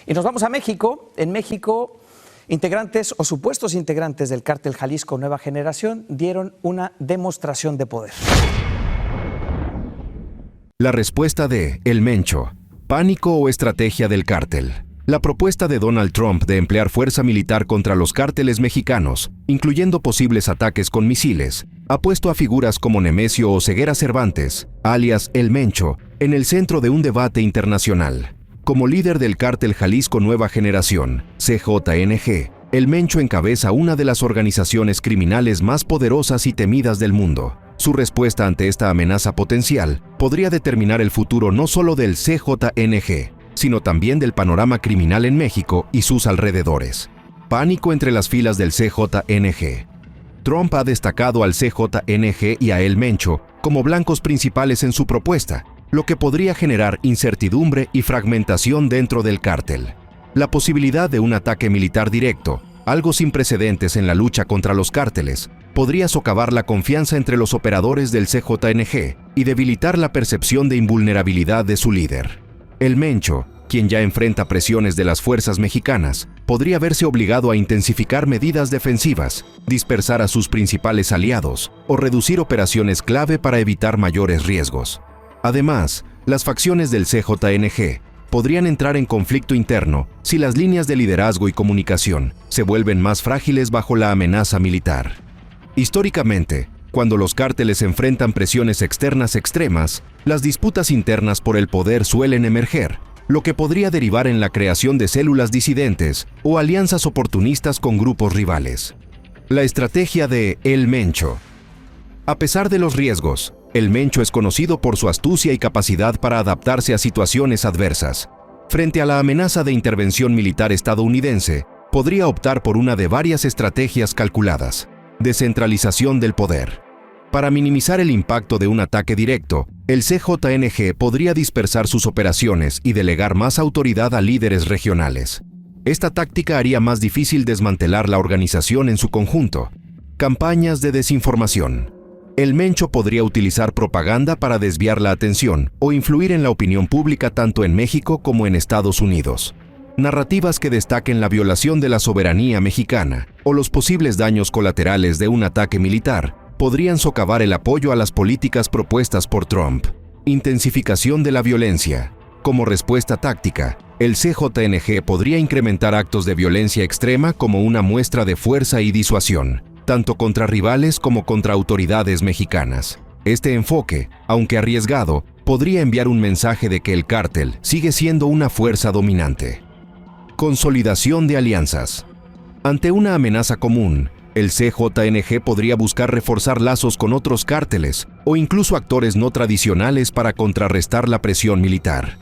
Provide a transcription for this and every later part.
Y nos vamos a México. En México, integrantes o supuestos integrantes del cártel Jalisco Nueva Generación dieron una demostración de poder. La respuesta de El Mencho. ¿Pánico o estrategia del cártel? La propuesta de Donald Trump de emplear fuerza militar contra los cárteles mexicanos, incluyendo posibles ataques con misiles, ha puesto a figuras como Nemesio Oseguera Cervantes, alias El Mencho, en el centro de un debate internacional. Como líder del cártel Jalisco Nueva Generación, CJNG, El Mencho encabeza una de las organizaciones criminales más poderosas y temidas del mundo. Su respuesta ante esta amenaza potencial podría determinar el futuro no solo del CJNG, sino también del panorama criminal en México y sus alrededores. Pánico entre las filas del CJNG. Trump ha destacado al CJNG y a El Mencho como blancos principales en su propuesta, lo que podría generar incertidumbre y fragmentación dentro del cártel. La posibilidad de un ataque militar directo, algo sin precedentes en la lucha contra los cárteles, podría socavar la confianza entre los operadores del CJNG y debilitar la percepción de invulnerabilidad de su líder. El Mencho, quien ya enfrenta presiones de las fuerzas mexicanas, podría verse obligado a intensificar medidas defensivas, dispersar a sus principales aliados o reducir operaciones clave para evitar mayores riesgos. Además, las facciones del CJNG podrían entrar en conflicto interno si las líneas de liderazgo y comunicación se vuelven más frágiles bajo la amenaza militar. Históricamente, cuando los cárteles enfrentan presiones externas extremas, las disputas internas por el poder suelen emerger, lo que podría derivar en la creación de células disidentes o alianzas oportunistas con grupos rivales. La estrategia de El Mencho. A pesar de los riesgos, El Mencho es conocido por su astucia y capacidad para adaptarse a situaciones adversas. Frente a la amenaza de intervención militar estadounidense, podría optar por una de varias estrategias calculadas. Descentralización del poder. Para minimizar el impacto de un ataque directo, el CJNG podría dispersar sus operaciones y delegar más autoridad a líderes regionales. Esta táctica haría más difícil desmantelar la organización en su conjunto. Campañas de desinformación. El Mencho podría utilizar propaganda para desviar la atención o influir en la opinión pública tanto en México como en Estados Unidos. Narrativas que destaquen la violación de la soberanía mexicana o los posibles daños colaterales de un ataque militar podrían socavar el apoyo a las políticas propuestas por Trump. Intensificación de la violencia. Como respuesta táctica, el CJNG podría incrementar actos de violencia extrema como una muestra de fuerza y disuasión, tanto contra rivales como contra autoridades mexicanas. Este enfoque, aunque arriesgado, podría enviar un mensaje de que el cártel sigue siendo una fuerza dominante. Consolidación de alianzas. Ante una amenaza común, el CJNG podría buscar reforzar lazos con otros cárteles o incluso actores no tradicionales para contrarrestar la presión militar.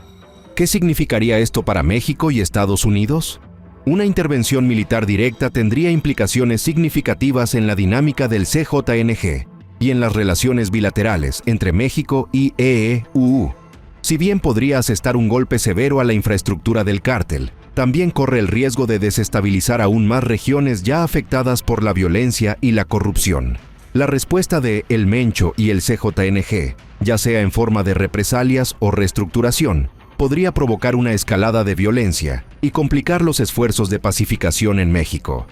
¿Qué significaría esto para México y Estados Unidos? Una intervención militar directa tendría implicaciones significativas en la dinámica del CJNG y en las relaciones bilaterales entre México y EEUU. Si bien podría asestar un golpe severo a la infraestructura del cártel, también corre el riesgo de desestabilizar aún más regiones ya afectadas por la violencia y la corrupción. La respuesta de El Mencho y el CJNG, ya sea en forma de represalias o reestructuración, podría provocar una escalada de violencia y complicar los esfuerzos de pacificación en México.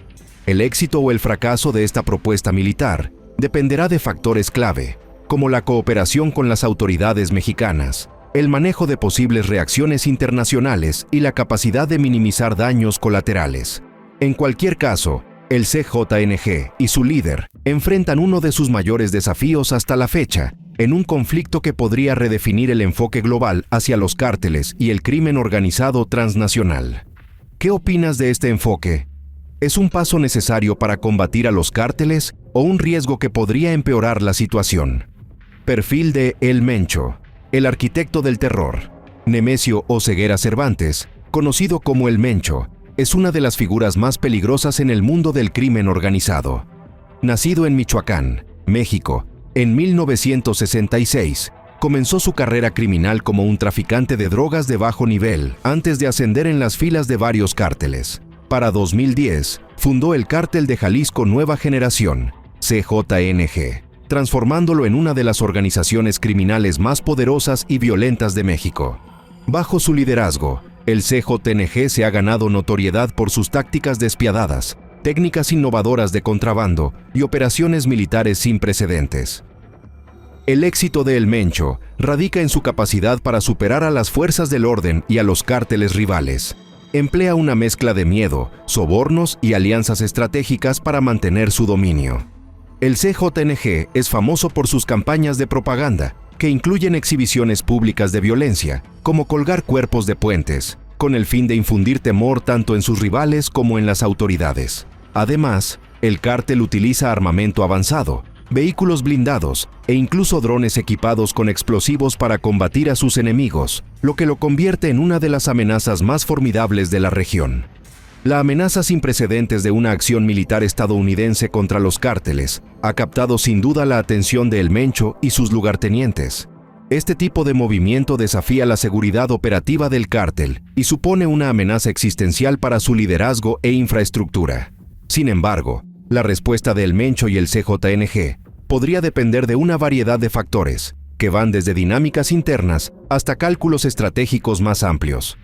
El éxito o el fracaso de esta propuesta militar dependerá de factores clave, como la cooperación con las autoridades mexicanas, el manejo de posibles reacciones internacionales y la capacidad de minimizar daños colaterales. En cualquier caso, el CJNG y su líder enfrentan uno de sus mayores desafíos hasta la fecha, en un conflicto que podría redefinir el enfoque global hacia los cárteles y el crimen organizado transnacional. ¿Qué opinas de este enfoque? ¿Es un paso necesario para combatir a los cárteles o un riesgo que podría empeorar la situación? Perfil de El Mencho. El arquitecto del terror. Nemesio Oseguera Cervantes, conocido como El Mencho, es una de las figuras más peligrosas en el mundo del crimen organizado. Nacido en Michoacán, México, en 1966, comenzó su carrera criminal como un traficante de drogas de bajo nivel antes de ascender en las filas de varios cárteles. Para 2010, fundó el Cártel de Jalisco Nueva Generación, CJNG, transformándolo en una de las organizaciones criminales más poderosas y violentas de México. Bajo su liderazgo, El CJNG se ha ganado notoriedad por sus tácticas despiadadas, técnicas innovadoras de contrabando y operaciones militares sin precedentes. El éxito de El Mencho radica en su capacidad para superar a las fuerzas del orden y a los cárteles rivales. Emplea una mezcla de miedo, sobornos y alianzas estratégicas para mantener su dominio. El CJNG es famoso por sus campañas de propaganda, que incluyen exhibiciones públicas de violencia, como colgar cuerpos de puentes, con el fin de infundir temor tanto en sus rivales como en las autoridades. Además, el cártel utiliza armamento avanzado, vehículos blindados e incluso drones equipados con explosivos para combatir a sus enemigos, lo que lo convierte en una de las amenazas más formidables de la región. La amenaza sin precedentes de una acción militar estadounidense contra los cárteles ha captado sin duda la atención de El Mencho y sus lugartenientes. Este tipo de movimiento desafía la seguridad operativa del cártel y supone una amenaza existencial para su liderazgo e infraestructura. Sin embargo, la respuesta de El Mencho y el CJNG podría depender de una variedad de factores, que van desde dinámicas internas hasta cálculos estratégicos más amplios.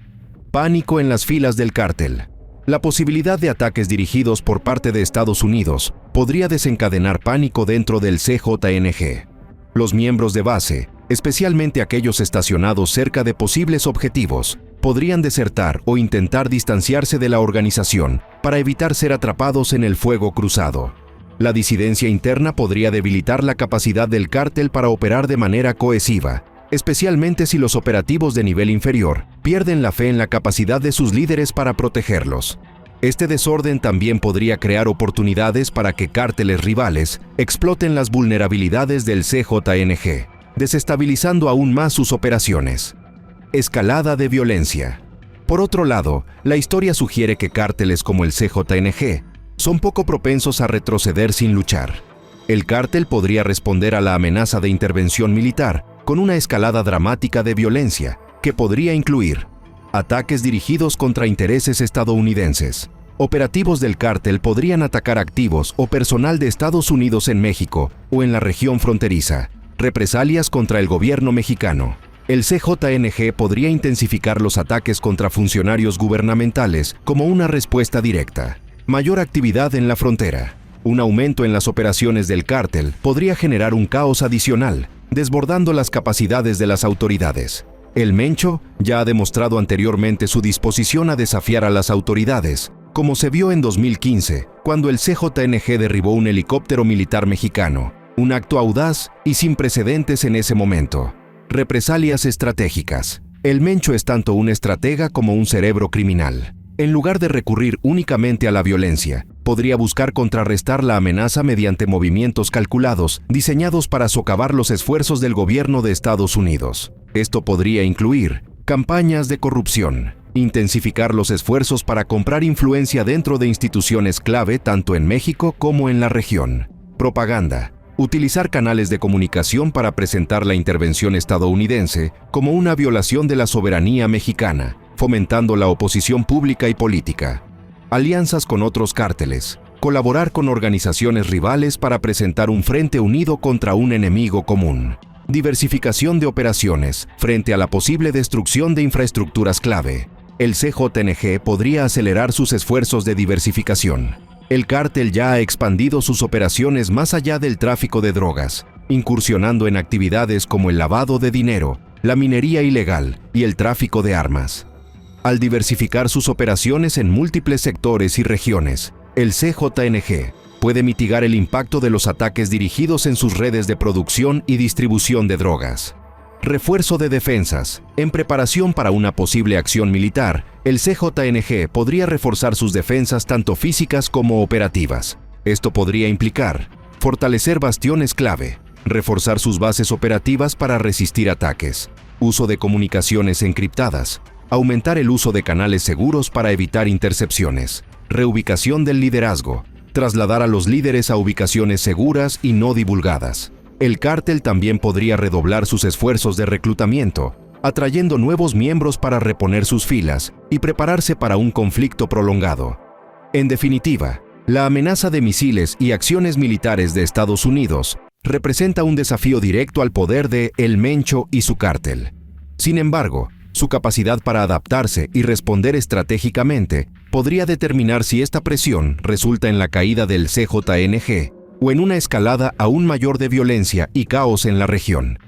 Pánico en las filas del cártel. La posibilidad de ataques dirigidos por parte de Estados Unidos podría desencadenar pánico dentro del CJNG. Los miembros de base, especialmente aquellos estacionados cerca de posibles objetivos, podrían desertar o intentar distanciarse de la organización para evitar ser atrapados en el fuego cruzado. La disidencia interna podría debilitar la capacidad del cártel para operar de manera cohesiva, especialmente si los operativos de nivel inferior pierden la fe en la capacidad de sus líderes para protegerlos. Este desorden también podría crear oportunidades para que cárteles rivales exploten las vulnerabilidades del CJNG, desestabilizando aún más sus operaciones. Escalada de violencia. Por otro lado, la historia sugiere que cárteles como el CJNG son poco propensos a retroceder sin luchar. El cártel podría responder a la amenaza de intervención militar con una escalada dramática de violencia que podría incluir ataques dirigidos contra intereses estadounidenses. Operativos del cártel podrían atacar activos o personal de Estados Unidos en México o en la región fronteriza. Represalias contra el gobierno mexicano. El CJNG podría intensificar los ataques contra funcionarios gubernamentales como una respuesta directa. Mayor actividad en la frontera. Un aumento en las operaciones del cártel podría generar un caos adicional, desbordando las capacidades de las autoridades. El Mencho ya ha demostrado anteriormente su disposición a desafiar a las autoridades, como se vio en 2015, cuando el CJNG derribó un helicóptero militar mexicano, un acto audaz y sin precedentes en ese momento. Represalias estratégicas. El Mencho es tanto un estratega como un cerebro criminal. En lugar de recurrir únicamente a la violencia, podría buscar contrarrestar la amenaza mediante movimientos calculados diseñados para socavar los esfuerzos del gobierno de Estados Unidos. Esto podría incluir campañas de corrupción, intensificar los esfuerzos para comprar influencia dentro de instituciones clave tanto en México como en la región, propaganda, utilizar canales de comunicación para presentar la intervención estadounidense como una violación de la soberanía mexicana, fomentando la oposición pública y política. Alianzas con otros cárteles. Colaborar con organizaciones rivales para presentar un frente unido contra un enemigo común. Diversificación de operaciones frente a la posible destrucción de infraestructuras clave. El CJNG podría acelerar sus esfuerzos de diversificación. El cártel ya ha expandido sus operaciones más allá del tráfico de drogas, incursionando en actividades como el lavado de dinero, la minería ilegal y el tráfico de armas. Al diversificar sus operaciones en múltiples sectores y regiones, el CJNG puede mitigar el impacto de los ataques dirigidos en sus redes de producción y distribución de drogas. Refuerzo de defensas. En preparación para una posible acción militar, el CJNG podría reforzar sus defensas tanto físicas como operativas. Esto podría implicar fortalecer bastiones clave, reforzar sus bases operativas para resistir ataques, uso de comunicaciones encriptadas, aumentar el uso de canales seguros para evitar intercepciones, reubicación del liderazgo, trasladar a los líderes a ubicaciones seguras y no divulgadas. El cártel también podría redoblar sus esfuerzos de reclutamiento, atrayendo nuevos miembros para reponer sus filas y prepararse para un conflicto prolongado. En definitiva, la amenaza de misiles y acciones militares de Estados Unidos representa un desafío directo al poder de El Mencho y su cártel. Sin embargo, Su capacidad para adaptarse y responder estratégicamente podría determinar si esta presión resulta en la caída del CJNG o en una escalada aún mayor de violencia y caos en la región.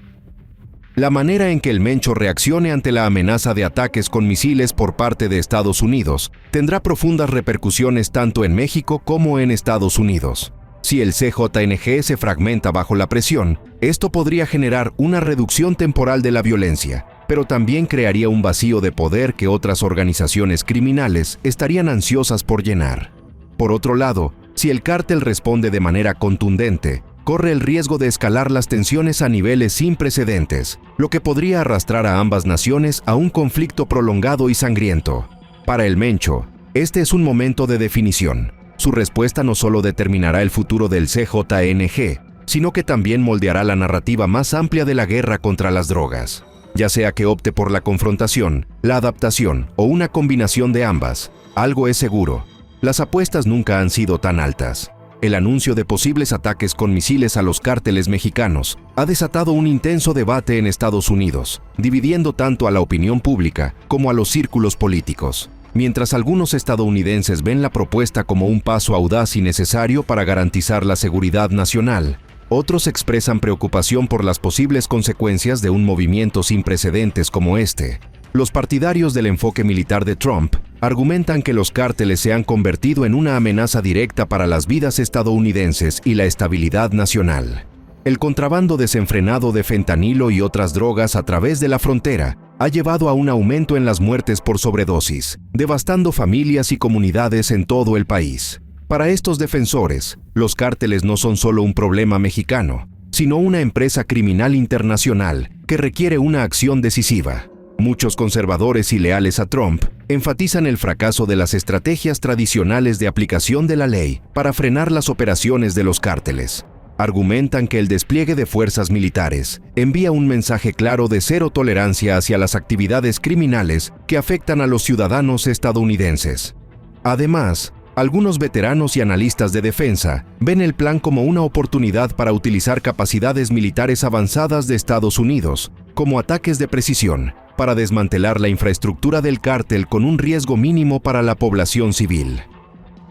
La manera en que el Mencho reaccione ante la amenaza de ataques con misiles por parte de Estados Unidos tendrá profundas repercusiones tanto en México como en Estados Unidos. Si el CJNG se fragmenta bajo la presión, esto podría generar una reducción temporal de la violencia, pero también crearía un vacío de poder que otras organizaciones criminales estarían ansiosas por llenar. Por otro lado, si el cártel responde de manera contundente, corre el riesgo de escalar las tensiones a niveles sin precedentes, lo que podría arrastrar a ambas naciones a un conflicto prolongado y sangriento. Para el Mencho, este es un momento de definición. Su respuesta no solo determinará el futuro del CJNG, sino que también moldeará la narrativa más amplia de la guerra contra las drogas. Ya sea que opte por la confrontación, la adaptación o una combinación de ambas, algo es seguro: las apuestas nunca han sido tan altas. El anuncio de posibles ataques con misiles a los cárteles mexicanos ha desatado un intenso debate en Estados Unidos, dividiendo tanto a la opinión pública como a los círculos políticos. Mientras algunos estadounidenses ven la propuesta como un paso audaz y necesario para garantizar la seguridad nacional, otros expresan preocupación por las posibles consecuencias de un movimiento sin precedentes como este. Los partidarios del enfoque militar de Trump argumentan que los cárteles se han convertido en una amenaza directa para las vidas estadounidenses y la estabilidad nacional. El contrabando desenfrenado de fentanilo y otras drogas a través de la frontera ha llevado a un aumento en las muertes por sobredosis, devastando familias y comunidades en todo el país. Para estos defensores, los cárteles no son solo un problema mexicano, sino una empresa criminal internacional que requiere una acción decisiva. Muchos conservadores y leales a Trump enfatizan el fracaso de las estrategias tradicionales de aplicación de la ley para frenar las operaciones de los cárteles. Argumentan que el despliegue de fuerzas militares envía un mensaje claro de cero tolerancia hacia las actividades criminales que afectan a los ciudadanos estadounidenses. Además, algunos veteranos y analistas de defensa ven el plan como una oportunidad para utilizar capacidades militares avanzadas de Estados Unidos, como ataques de precisión, para desmantelar la infraestructura del cártel con un riesgo mínimo para la población civil.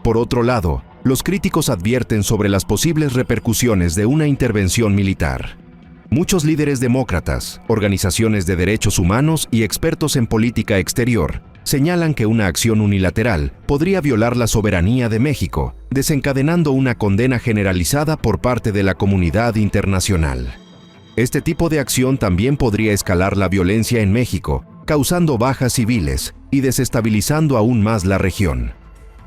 Por otro lado, los críticos advierten sobre las posibles repercusiones de una intervención militar. Muchos líderes demócratas, organizaciones de derechos humanos y expertos en política exterior señalan que una acción unilateral podría violar la soberanía de México, desencadenando una condena generalizada por parte de la comunidad internacional. Este tipo de acción también podría escalar la violencia en México, causando bajas civiles y desestabilizando aún más la región.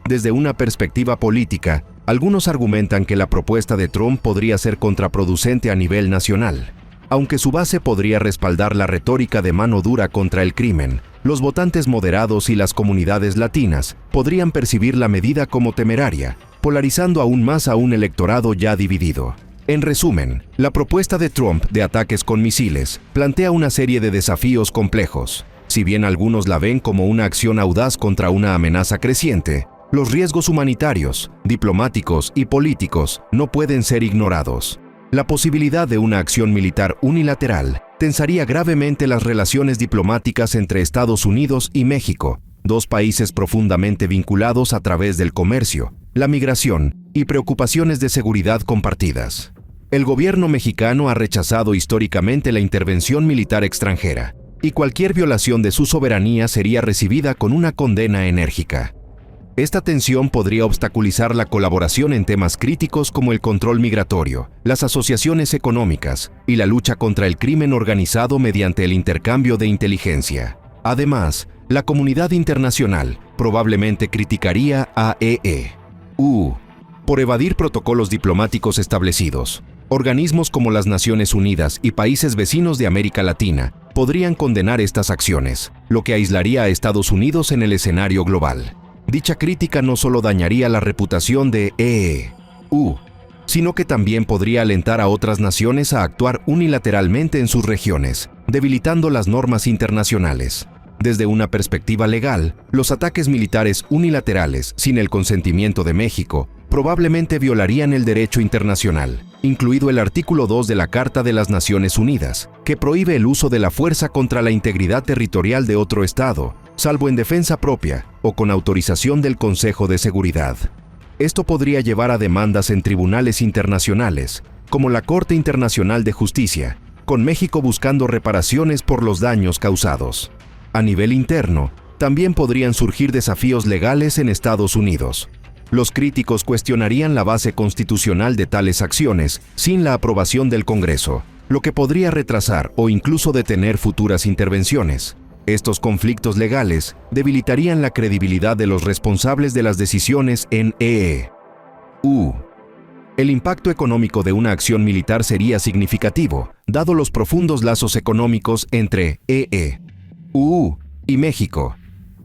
Desde una perspectiva política, algunos argumentan que la propuesta de Trump podría ser contraproducente a nivel nacional. Aunque su base podría respaldar la retórica de mano dura contra el crimen, los votantes moderados y las comunidades latinas podrían percibir la medida como temeraria, polarizando aún más a un electorado ya dividido. En resumen, la propuesta de Trump de ataques con misiles plantea una serie de desafíos complejos. Si bien algunos la ven como una acción audaz contra una amenaza creciente, los riesgos humanitarios, diplomáticos y políticos no pueden ser ignorados. La posibilidad de una acción militar unilateral tensaría gravemente las relaciones diplomáticas entre Estados Unidos y México, dos países profundamente vinculados a través del comercio, la migración y preocupaciones de seguridad compartidas. El gobierno mexicano ha rechazado históricamente la intervención militar extranjera, y cualquier violación de su soberanía sería recibida con una condena enérgica. Esta tensión podría obstaculizar la colaboración en temas críticos como el control migratorio, las asociaciones económicas y la lucha contra el crimen organizado mediante el intercambio de inteligencia. Además, la comunidad internacional probablemente criticaría a EU por evadir protocolos diplomáticos establecidos. Organismos como las Naciones Unidas y países vecinos de América Latina podrían condenar estas acciones, lo que aislaría a Estados Unidos en el escenario global. Dicha crítica no solo dañaría la reputación de EU, sino que también podría alentar a otras naciones a actuar unilateralmente en sus regiones, debilitando las normas internacionales. Desde una perspectiva legal, los ataques militares unilaterales sin el consentimiento de México probablemente violarían el derecho internacional, incluido el artículo 2 de la Carta de las Naciones Unidas, que prohíbe el uso de la fuerza contra la integridad territorial de otro Estado, salvo en defensa propia o con autorización del Consejo de Seguridad. Esto podría llevar a demandas en tribunales internacionales, como la Corte Internacional de Justicia, con México buscando reparaciones por los daños causados. A nivel interno, también podrían surgir desafíos legales en Estados Unidos. Los críticos cuestionarían la base constitucional de tales acciones sin la aprobación del Congreso, lo que podría retrasar o incluso detener futuras intervenciones. Estos conflictos legales debilitarían la credibilidad de los responsables de las decisiones en EU. El impacto económico de una acción militar sería significativo, dado los profundos lazos económicos entre EU y México.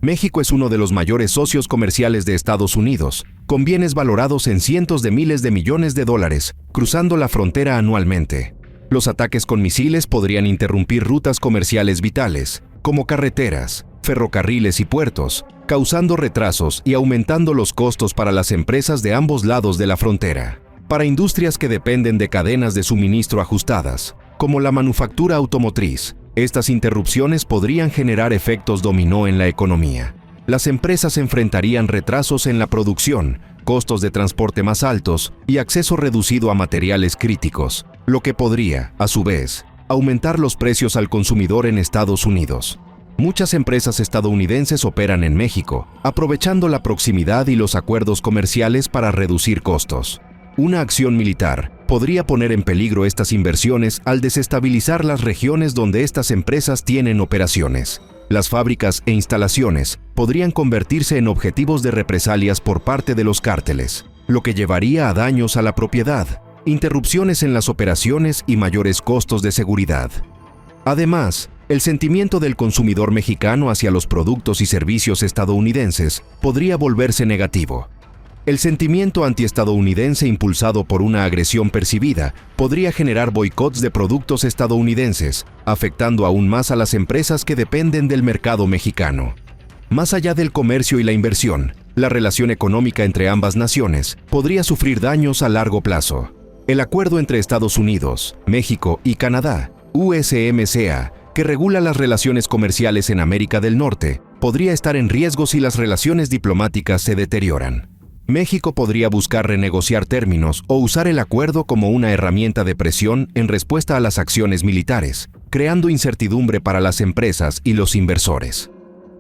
México es uno de los mayores socios comerciales de Estados Unidos, con bienes valorados en cientos de miles de millones de dólares, cruzando la frontera anualmente. Los ataques con misiles podrían interrumpir rutas comerciales vitales, como carreteras, ferrocarriles y puertos, causando retrasos y aumentando los costos para las empresas de ambos lados de la frontera. Para industrias que dependen de cadenas de suministro ajustadas, como la manufactura automotriz, estas interrupciones podrían generar efectos dominó en la economía. Las empresas enfrentarían retrasos en la producción, costos de transporte más altos y acceso reducido a materiales críticos, lo que podría, a su vez, aumentar los precios al consumidor en Estados Unidos. Muchas empresas estadounidenses operan en México, aprovechando la proximidad y los acuerdos comerciales para reducir costos. Una acción militar podría poner en peligro estas inversiones al desestabilizar las regiones donde estas empresas tienen operaciones. Las fábricas e instalaciones podrían convertirse en objetivos de represalias por parte de los cárteles, lo que llevaría a daños a la propiedad, interrupciones en las operaciones y mayores costos de seguridad. Además, el sentimiento del consumidor mexicano hacia los productos y servicios estadounidenses podría volverse negativo. El sentimiento antiestadounidense impulsado por una agresión percibida podría generar boicots de productos estadounidenses, afectando aún más a las empresas que dependen del mercado mexicano. Más allá del comercio y la inversión, la relación económica entre ambas naciones podría sufrir daños a largo plazo. El acuerdo entre Estados Unidos, México y Canadá, USMCA, que regula las relaciones comerciales en América del Norte, podría estar en riesgo si las relaciones diplomáticas se deterioran. México podría buscar renegociar términos o usar el acuerdo como una herramienta de presión en respuesta a las acciones militares, creando incertidumbre para las empresas y los inversores.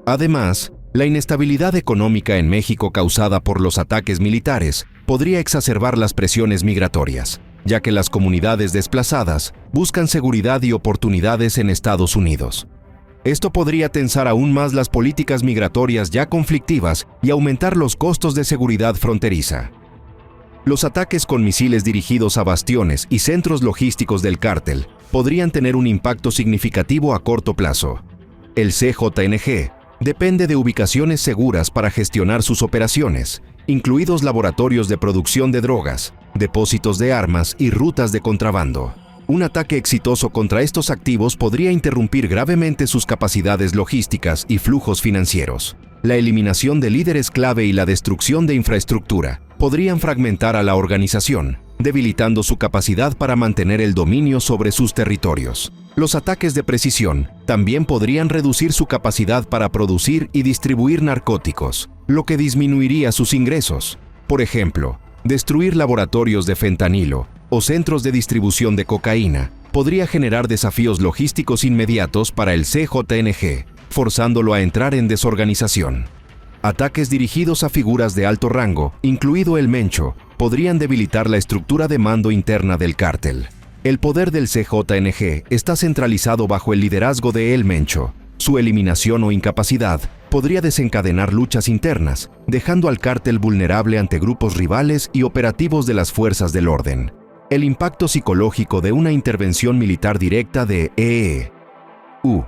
Además, la inestabilidad económica en México causada por los ataques militares podría exacerbar las presiones migratorias, ya que las comunidades desplazadas buscan seguridad y oportunidades en Estados Unidos. Esto podría tensar aún más las políticas migratorias ya conflictivas y aumentar los costos de seguridad fronteriza. Los ataques con misiles dirigidos a bastiones y centros logísticos del cártel podrían tener un impacto significativo a corto plazo. El CJNG depende de ubicaciones seguras para gestionar sus operaciones, incluidos laboratorios de producción de drogas, depósitos de armas y rutas de contrabando. Un ataque exitoso contra estos activos podría interrumpir gravemente sus capacidades logísticas y flujos financieros. La eliminación de líderes clave y la destrucción de infraestructura podrían fragmentar a la organización, debilitando su capacidad para mantener el dominio sobre sus territorios. Los ataques de precisión también podrían reducir su capacidad para producir y distribuir narcóticos, lo que disminuiría sus ingresos. Por ejemplo, destruir laboratorios de fentanilo o centros de distribución de cocaína podría generar desafíos logísticos inmediatos para el CJNG, forzándolo a entrar en desorganización. Ataques dirigidos a figuras de alto rango, incluido el Mencho, podrían debilitar la estructura de mando interna del cártel. El poder del CJNG está centralizado bajo el liderazgo de El Mencho. Su eliminación o incapacidad podría desencadenar luchas internas, dejando al cártel vulnerable ante grupos rivales y operativos de las fuerzas del orden. El impacto psicológico de una intervención militar directa de EU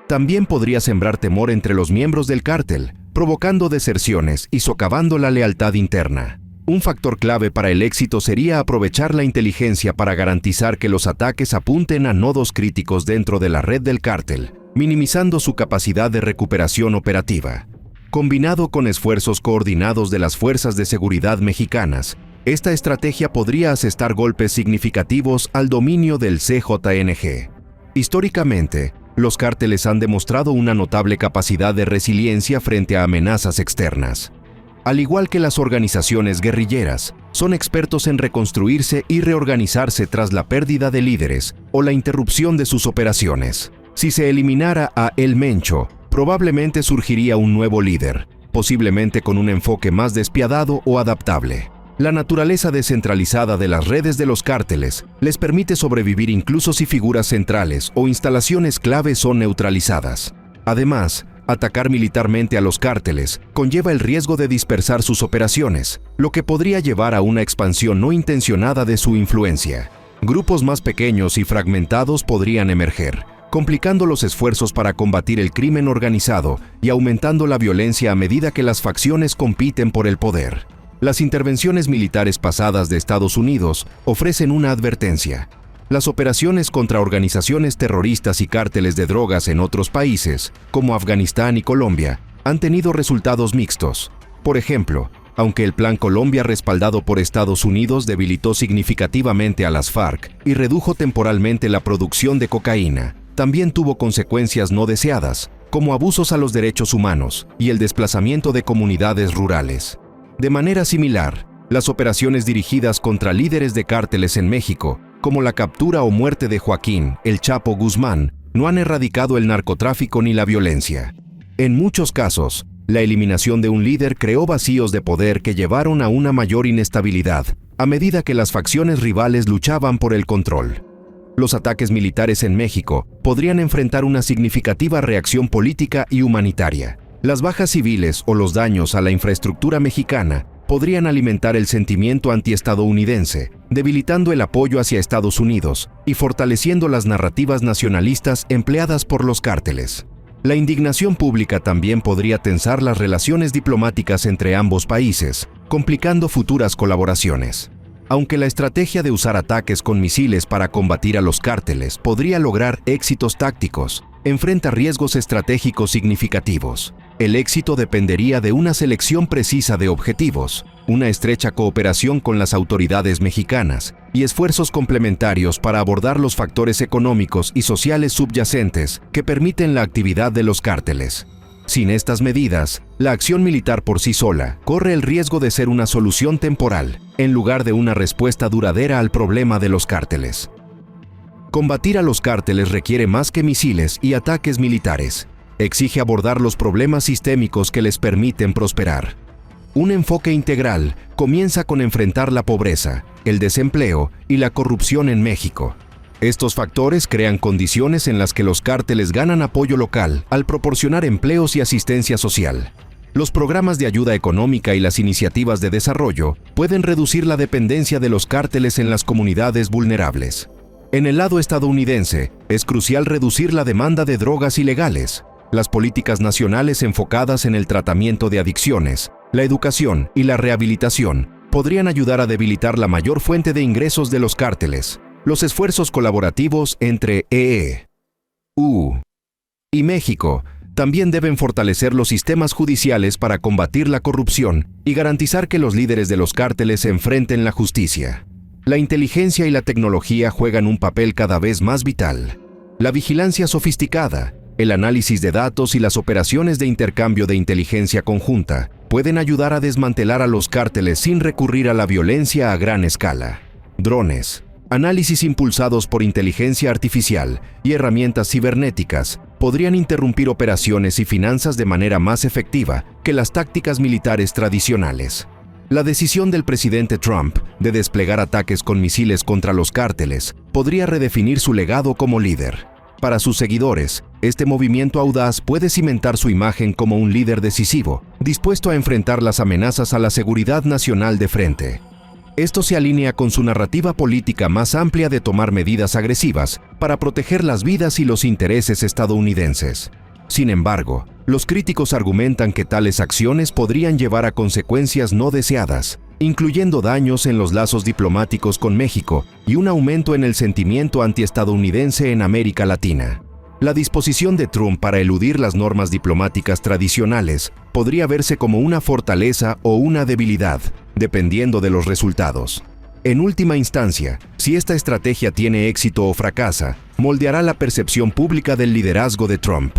también podría sembrar temor entre los miembros del cártel, provocando deserciones y socavando la lealtad interna. Un factor clave para el éxito sería aprovechar la inteligencia para garantizar que los ataques apunten a nodos críticos dentro de la red del cártel, minimizando su capacidad de recuperación operativa. Combinado con esfuerzos coordinados de las fuerzas de seguridad mexicanas, esta estrategia podría asestar golpes significativos al dominio del CJNG. Históricamente, los cárteles han demostrado una notable capacidad de resiliencia frente a amenazas externas. Al igual que las organizaciones guerrilleras, son expertos en reconstruirse y reorganizarse tras la pérdida de líderes o la interrupción de sus operaciones. Si se eliminara a El Mencho, probablemente surgiría un nuevo líder, posiblemente con un enfoque más despiadado o adaptable. La naturaleza descentralizada de las redes de los cárteles les permite sobrevivir incluso si figuras centrales o instalaciones clave son neutralizadas. Además, atacar militarmente a los cárteles conlleva el riesgo de dispersar sus operaciones, lo que podría llevar a una expansión no intencionada de su influencia. Grupos más pequeños y fragmentados podrían emerger, complicando los esfuerzos para combatir el crimen organizado y aumentando la violencia a medida que las facciones compiten por el poder. Las intervenciones militares pasadas de Estados Unidos ofrecen una advertencia. Las operaciones contra organizaciones terroristas y cárteles de drogas en otros países, como Afganistán y Colombia, han tenido resultados mixtos. Por ejemplo, aunque el Plan Colombia respaldado por Estados Unidos debilitó significativamente a las FARC y redujo temporalmente la producción de cocaína, también tuvo consecuencias no deseadas, como abusos a los derechos humanos y el desplazamiento de comunidades rurales. De manera similar, las operaciones dirigidas contra líderes de cárteles en México, como la captura o muerte de Joaquín El Chapo Guzmán, no han erradicado el narcotráfico ni la violencia. En muchos casos, la eliminación de un líder creó vacíos de poder que llevaron a una mayor inestabilidad, a medida que las facciones rivales luchaban por el control. Los ataques militares en México podrían enfrentar una significativa reacción política y humanitaria. Las bajas civiles o los daños a la infraestructura mexicana podrían alimentar el sentimiento antiestadounidense, debilitando el apoyo hacia Estados Unidos y fortaleciendo las narrativas nacionalistas empleadas por los cárteles. La indignación pública también podría tensar las relaciones diplomáticas entre ambos países, complicando futuras colaboraciones. Aunque la estrategia de usar ataques con misiles para combatir a los cárteles podría lograr éxitos tácticos, enfrenta riesgos estratégicos significativos. El éxito dependería de una selección precisa de objetivos, una estrecha cooperación con las autoridades mexicanas y esfuerzos complementarios para abordar los factores económicos y sociales subyacentes que permiten la actividad de los cárteles. Sin estas medidas, la acción militar por sí sola corre el riesgo de ser una solución temporal, en lugar de una respuesta duradera al problema de los cárteles. Combatir a los cárteles requiere más que misiles y ataques militares. Exige abordar los problemas sistémicos que les permiten prosperar. Un enfoque integral comienza con enfrentar la pobreza, el desempleo y la corrupción en México. Estos factores crean condiciones en las que los cárteles ganan apoyo local al proporcionar empleos y asistencia social. Los programas de ayuda económica y las iniciativas de desarrollo pueden reducir la dependencia de los cárteles en las comunidades vulnerables. En el lado estadounidense, es crucial reducir la demanda de drogas ilegales. Las políticas nacionales enfocadas en el tratamiento de adicciones, la educación y la rehabilitación podrían ayudar a debilitar la mayor fuente de ingresos de los cárteles. Los esfuerzos colaborativos entre EU y México también deben fortalecer los sistemas judiciales para combatir la corrupción y garantizar que los líderes de los cárteles enfrenten la justicia. La inteligencia y la tecnología juegan un papel cada vez más vital. La vigilancia sofisticada, el análisis de datos y las operaciones de intercambio de inteligencia conjunta pueden ayudar a desmantelar a los cárteles sin recurrir a la violencia a gran escala. Drones, análisis impulsados por inteligencia artificial y herramientas cibernéticas podrían interrumpir operaciones y finanzas de manera más efectiva que las tácticas militares tradicionales. La decisión del presidente Trump de desplegar ataques con misiles contra los cárteles podría redefinir su legado como líder. Para sus seguidores, este movimiento audaz puede cimentar su imagen como un líder decisivo, dispuesto a enfrentar las amenazas a la seguridad nacional de frente. Esto se alinea con su narrativa política más amplia de tomar medidas agresivas para proteger las vidas y los intereses estadounidenses. Sin embargo, los críticos argumentan que tales acciones podrían llevar a consecuencias no deseadas, incluyendo daños en los lazos diplomáticos con México y un aumento en el sentimiento antiestadounidense en América Latina. La disposición de Trump para eludir las normas diplomáticas tradicionales podría verse como una fortaleza o una debilidad, dependiendo de los resultados. En última instancia, si esta estrategia tiene éxito o fracasa, moldeará la percepción pública del liderazgo de Trump.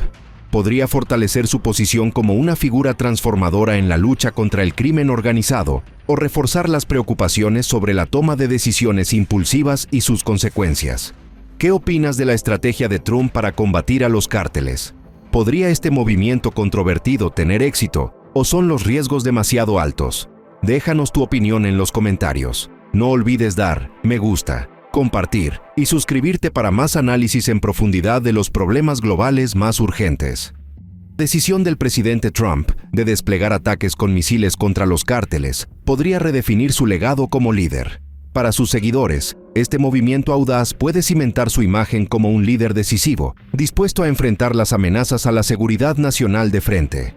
Podría fortalecer su posición como una figura transformadora en la lucha contra el crimen organizado o reforzar las preocupaciones sobre la toma de decisiones impulsivas y sus consecuencias. ¿Qué opinas de la estrategia de Trump para combatir a los cárteles? ¿Podría este movimiento controvertido tener éxito o son los riesgos demasiado altos? Déjanos tu opinión en los comentarios. No olvides dar me gusta, compartir y suscribirte para más análisis en profundidad de los problemas globales más urgentes. Decisión del presidente Trump de desplegar ataques con misiles contra los cárteles podría redefinir su legado como líder. Para sus seguidores, este movimiento audaz puede cimentar su imagen como un líder decisivo, dispuesto a enfrentar las amenazas a la seguridad nacional de frente.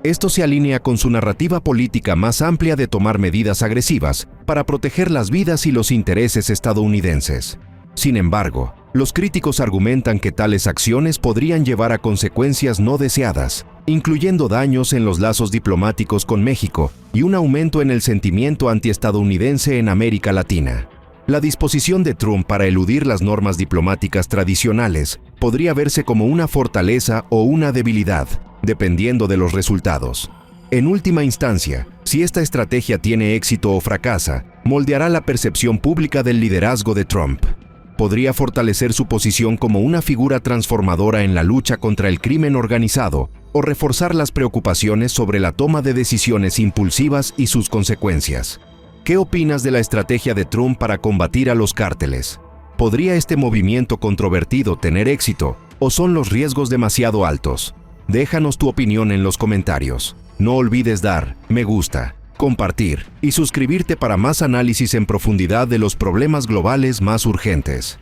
Esto se alinea con su narrativa política más amplia de tomar medidas agresivas para proteger las vidas y los intereses estadounidenses. Sin embargo, los críticos argumentan que tales acciones podrían llevar a consecuencias no deseadas, incluyendo daños en los lazos diplomáticos con México y un aumento en el sentimiento antiestadounidense en América Latina. La disposición de Trump para eludir las normas diplomáticas tradicionales podría verse como una fortaleza o una debilidad, dependiendo de los resultados. En última instancia, si esta estrategia tiene éxito o fracasa, moldeará la percepción pública del liderazgo de Trump. Podría fortalecer su posición como una figura transformadora en la lucha contra el crimen organizado o reforzar las preocupaciones sobre la toma de decisiones impulsivas y sus consecuencias. ¿Qué opinas de la estrategia de Trump para combatir a los cárteles? ¿Podría este movimiento controvertido tener éxito o son los riesgos demasiado altos? Déjanos tu opinión en los comentarios. No olvides dar me gusta, compartir y suscribirte para más análisis en profundidad de los problemas globales más urgentes.